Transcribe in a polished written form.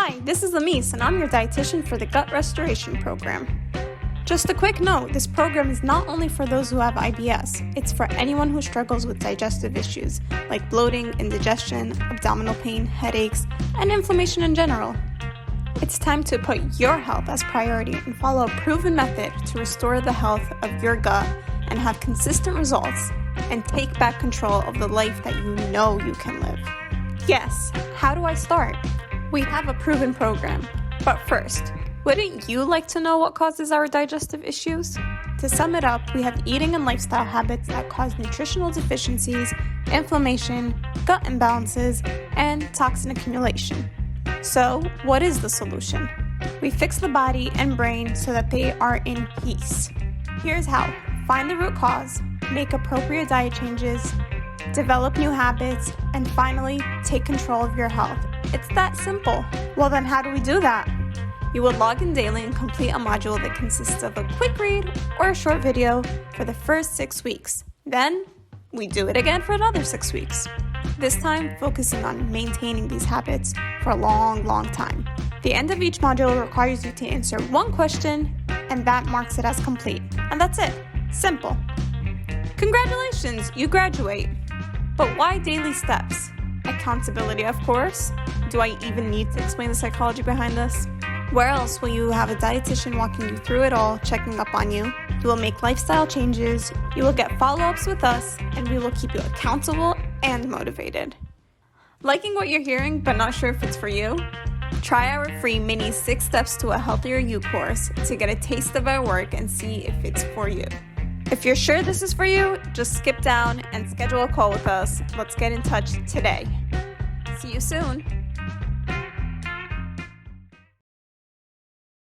Hi, this is Lamise, and I'm your dietitian for the Gut Restoration Program. Just a quick note, this program is not only for those who have IBS, it's for anyone who struggles with digestive issues like bloating, indigestion, abdominal pain, headaches, and inflammation in general. It's time to put your health as priority and follow a proven method to restore the health of your gut and have consistent results and take back control of the life that you know you can live. Yes, how do I start? We have a proven program, but first, wouldn't you like to know what causes our digestive issues? To sum it up, we have eating and lifestyle habits that cause nutritional deficiencies, inflammation, gut imbalances, and toxin accumulation. So, what is the solution? We fix the body and brain so that they are in peace. Here's how. Find the root cause, make appropriate diet changes, develop new habits, and finally, take control of your health. It's that simple. Well then, how do we do that? You will log in daily and complete a module that consists of a quick read or a short video for the first 6 weeks. Then, we do it again for another 6 weeks. This time, focusing on maintaining these habits for a long time. The end of each module requires you to answer one question, and that marks it as complete. And that's it. Simple. Congratulations, you graduate. But why daily steps? Accountability, of course. Do I even need to explain the psychology behind this? Where else will you have a dietitian walking you through it all, checking up on you? You will make lifestyle changes, you will get follow-ups with us, and we will keep you accountable and motivated. Liking what you're hearing but not sure if it's for you? Try our free mini 6 Steps to a Healthier You course to get a taste of our work and see if it's for you. If you're sure this is for you, just skip down and schedule a call with us. Let's get in touch today. See you soon.